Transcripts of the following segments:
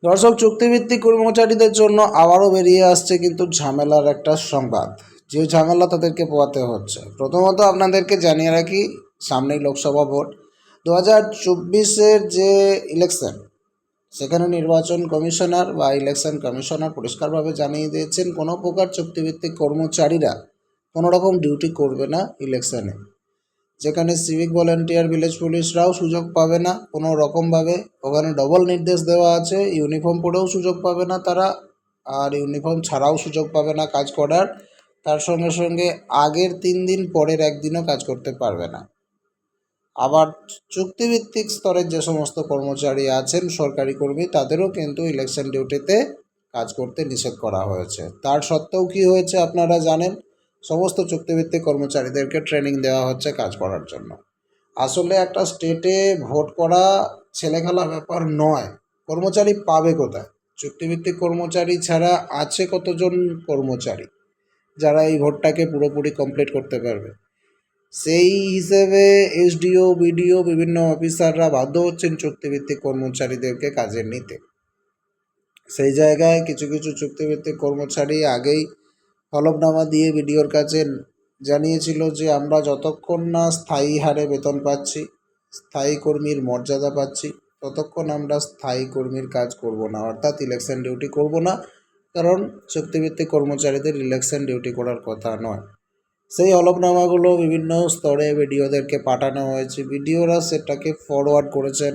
দর্শক, চুক্তিভিত্তিক কর্মচারীদের জন্য আবারও বেরিয়ে আসছে কিন্তু ঝামেলার একটা সংবাদ। যে ঝামেলা তাদেরকে পোহাতে হচ্ছে। প্রথমত আপনাদেরকে জানিয়ে রাখি, সামনেই লোকসভা ভোট 2024-এর যে ইলেকশন, সেখানে নির্বাচন কমিশনার বা ইলেকশন কমিশনার পরিষ্কারভাবে জানিয়ে দিয়েছেন কোনো প্রকার চুক্তিভিত্তিক কর্মচারীরা কোনো রকম ডিউটি করবে না ইলেকশনে। যেখানে সিভিক ভলেন্টিয়ার, ভিলেজ পুলিশরাও সুযোগ পাবে না কোনো রকমভাবে। ওখানে ডবল নির্দেশ দেওয়া আছে, ইউনিফর্ম পরেও সুযোগ পাবে না তারা, আর ইউনিফর্ম ছাড়াও সুযোগ পাবে না কাজ করার। তার সঙ্গে সঙ্গে আগের 3 দিন পরের একদিনও কাজ করতে পারবে না। আবার চুক্তিভিত্তিক স্তরের যে সমস্ত কর্মচারী আছেন, সরকারি কর্মী, তাদেরও কিন্তু ইলেকশন ডিউটিতে কাজ করতে নিষেধ করা হয়েছে। তার সত্ত্বেও কি হয়েছে আপনারা জানেন, সমস্ত চুক্তিভিত্তিক কর্মচারীদেরকে ট্রেনিং দেওয়া হচ্ছে কাজ করার জন্য। আসলে একটা স্টেটে ভোট করা ছেলেখেলা ব্যাপার নয়। কর্মচারী পাবে কোথায়? চুক্তিভিত্তিক কর্মচারী ছাড়া আছে কতজন কর্মচারী যারা এই ভোটটাকে পুরোপুরি কমপ্লিট করতে পারবে? সেই হিসেবে এসডিও, বিডিও, বিভিন্ন অফিসাররা বাধ্য হচ্ছেন চুক্তিভিত্তিক কর্মচারীদেরকে কাজে নিতে। সেই জায়গায় কিছু কিছু চুক্তিভিত্তিক কর্মচারী আগেই হলফনামা দিয়ে বিডিওর কাছে জানিয়েছিল যে আমরা যতক্ষণ না স্থায়ী হারে বেতন পাচ্ছি, স্থায়ী কর্মীর মর্যাদা পাচ্ছি, ততক্ষণ আমরা স্থায়ী কর্মীর কাজ করব না, অর্থাৎ ইলেকশন ডিউটি করব না। কারণ চুক্তিভিত্তিক কর্মচারীদের ইলেকশন ডিউটি করার কথা নয়। সেই হলফনামাগুলো বিভিন্ন স্তরে বিডিওদেরকে পাঠানো হয়েছে, বিডিওরা সেটাকে ফরওয়ার্ড করেছেন।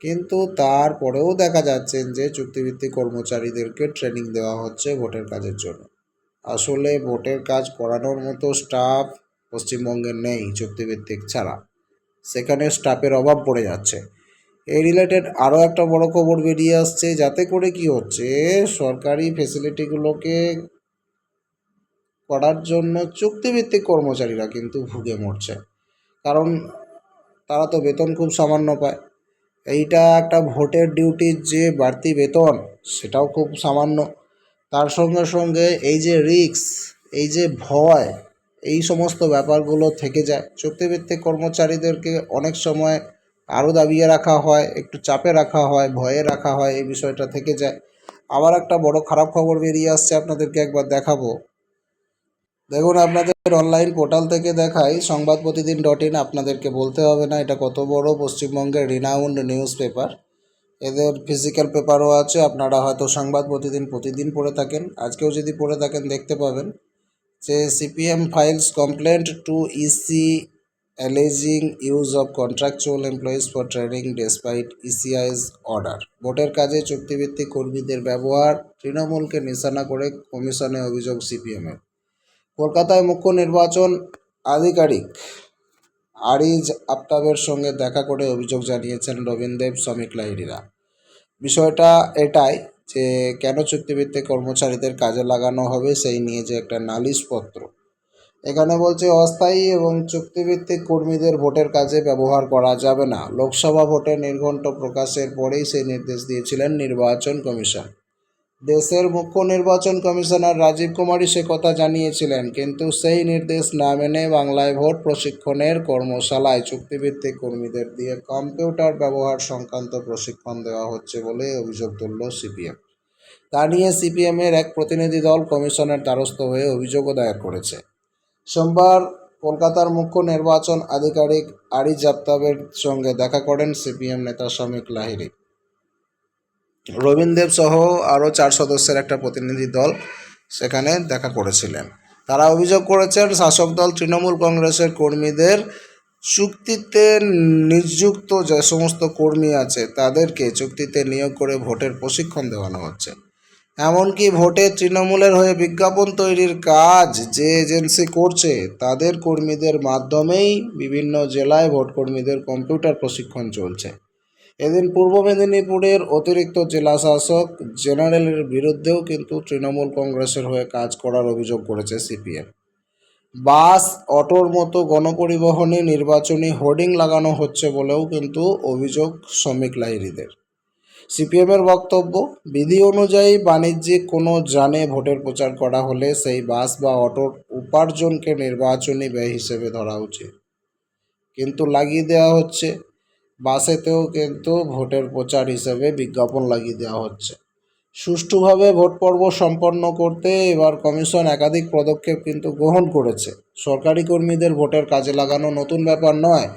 কিন্তু তারপরেও দেখা যাচ্ছেন যে চুক্তিভিত্তিক কর্মচারীদেরকে ট্রেনিং দেওয়া হচ্ছে ভোটের কাজের জন্য। আসলে ভোটের কাজ করানোর মতো স্টাফ পশ্চিমবঙ্গে নেই চুক্তিভিত্তিক ছাড়া, সেখানে স্টাফের অভাব পড়ে যাচ্ছে। এই রিলেটেড আরও একটা বড় খবর বেরিয়ে আসছে, যাতে করে কি হচ্ছে, সরকারি ফেসিলিটিগুলোকে করার জন্য চুক্তিভিত্তিক কর্মচারীরা কিন্তু ভুগে মরছে। কারণ তারা তো বেতন খুব সামান্য পায়। এইটা একটা ভোটের ডিউটির যে বাড়তি বেতন, সেটাও খুব সামান্য। তার সঙ্গে সঙ্গে এই যে রিস্ক, এই যে ভয়, এই সমস্ত ব্যাপারগুলো থেকে যায়। চুক্তিভিত্তিক কর্মচারীদেরকে অনেক সময় আরও দাবিয়ে রাখা হয়, একটু চাপে রাখা হয়, ভয়ে রাখা হয়, এই বিষয়টা থেকে যায়। আবার একটা বড় খারাপ খবর বেরিয়ে আসছে, আপনাদেরকে একবার দেখাবো। দেখুন, আপনাদের অনলাইন পোর্টাল থেকে দেখাই, সংবাদপ্রতিদিন.in। আপনাদেরকে বলতে হবে না এটা কত বড় পশ্চিমবঙ্গের রিনাউন্ড নিউজ পেপার। এদের ফিজিক্যাল পেপারও আছে। আপনারা হয়তো সংবাদ প্রতিদিন পড়ে থাকেন, আজকেও যদি পড়ে থাকেন দেখতে পাবেন যে CPM files complaint to EC alleging use of contractual employees for training despite ECI's order. ভোটের কাজে চুক্তিভিত্তিক কর্মীদের ব্যবহার, তৃণমূলকে নিশানা করে কমিশনে অভিযোগ সিপিএমের। কলকাতায় মুখ্য নির্বাচন আধিকারিক আরিজ আফতাবের সঙ্গে দেখা করে অভিযোগ জানিয়েছেন রবীন দেব, শ্রমিক লাহিড়ীরা। বিষয়টা এটাই যে কেন চুক্তিভিত্তিক কর্মচারীদের কাজে লাগানো হবে, সেই নিয়ে যে একটা নালিশপত্র এখানে বলছে অস্থায়ী এবং চুক্তিভিত্তিক কর্মীদের ভোটের কাজে ব্যবহার করা যাবে না। লোকসভা ভোটের নির্ঘণ্ট প্রকাশের পরেই সেই নির্দেশ দিয়েছিলেন নির্বাচন কমিশন। দেশের মুখ্য নির্বাচন কমিশনার রাজীব কুমারই সে কথা জানিয়েছিলেন, কিন্তু সেই নির্দেশ না মেনে বাংলায় ভোট প্রশিক্ষণের কর্মশালায় চুক্তিভিত্তিক কর্মীদের দিয়ে কম্পিউটার ব্যবহার সংক্রান্ত প্রশিক্ষণ দেওয়া হচ্ছে বলে অভিযোগ তুলল সিপিএম। তা নিয়ে সিপিএমের এক প্রতিনিধি দল কমিশনের দ্বারস্থ হয়ে অভিযোগও দায়ের করেছে। সোমবার কলকাতার মুখ্য নির্বাচন আধিকারিক আরিজ আফতাবের সঙ্গে দেখা করেন সিপিএম নেতা শ্রমিক লাহিড়ী। রবীন দেব সহ আরও 4 সদস্যের একটা প্রতিনিধি দল সেখানে দেখা করেছিলেন। তারা অভিযোগ করেছেন শাসক দল তৃণমূল কংগ্রেসের কর্মীদের চুক্তিতে নিযুক্ত যে সমস্ত কর্মী আছে তাদেরকে চুক্তিতে নিয়োগ করে ভোটের প্রশিক্ষণ দেওয়ানো হচ্ছে। এমনকি ভোটে তৃণমূলের হয়ে বিজ্ঞাপন তৈরির কাজ যে এজেন্সি করছে, তাদের কর্মীদের মাধ্যমেই বিভিন্ন জেলায় ভোট কর্মীদের কম্পিউটার প্রশিক্ষণ চলছে। এদিন পূর্ব মেদিনীপুরের অতিরিক্ত জেলা শাসক জেনারেলের বিরুদ্ধেও কিন্তু তৃণমূল কংগ্রেসের হয়ে কাজ করার অভিযোগ করেছে সিপিএম। বাস, অটোর মতো গণপরিবহনে নির্বাচনী হোর্ডিং লাগানো হচ্ছে বলেও কিন্তু অভিযোগ শ্রমিক লাহিড়ীদের। সিপিএমের বক্তব্য, বিধি অনুযায়ী বাণিজ্যিক কোনো যানে ভোটের প্রচার করা হলে সেই বাস বা অটোর উপার্জনকে নির্বাচনী ব্যয় হিসেবে ধরা উচিত, কিন্তু লাগিয়ে দেওয়া হচ্ছে। বাসেতেও কিন্তু ভোটের প্রচার হিসেবে বিজ্ঞাপন লাগিয়ে দেওয়া হচ্ছে। সুষ্ঠুভাবে ভোট পর্ব সম্পন্ন করতে এবার কমিশন একাধিক পদক্ষেপ কিন্তু গ্রহণ করেছে। সরকারি কর্মীদের ভোটের কাজে লাগানো নতুন ব্যাপার নয়,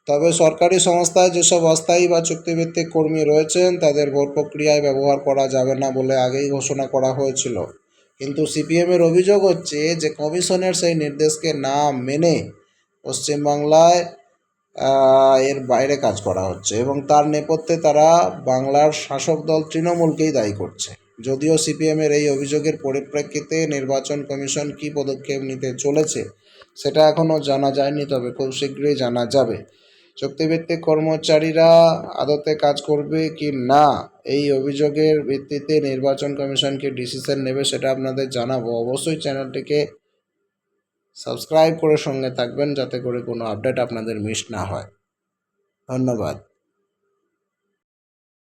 তবে সরকারি সংস্থায় যেসব অস্থায়ী বা চুক্তিভিত্তিক কর্মী রয়েছেন তাদের ভোট প্রক্রিয়ায় ব্যবহার করা যাবে না বলে আগেই ঘোষণা করা হয়েছিল। কিন্তু সিপিএমের অভিযোগ হচ্ছে যে কমিশনের সেই নির্দেশকে না মেনে পশ্চিমবাংলায় এর বাইরে কাজ করা হচ্ছে এবং তার নেপথ্যে তারা বাংলার শাসক দল তৃণমূলকেই দায়ী করছে। যদিও সিপিএমের এই অভিযোগের পরিপ্রেক্ষিতে নির্বাচন কমিশন কী পদক্ষেপ নিতে চলেছে সেটা এখনও জানা যায়নি, তবে খুব শীঘ্রই জানা যাবে। চুক্তিভিত্তিক কর্মচারীরা আদতে কাজ করবে কি না এই অভিযোগের ভিত্তিতে নির্বাচন কমিশন কি ডিসিশন নেবে সেটা আপনাদের জানাবো। অবশ্যই চ্যানেলটিকে সাবস্ক্রাইব করে সঙ্গে থাকবেন যাতে করে কোনো আপডেট আপনাদের মিস না হয়। ধন্যবাদ।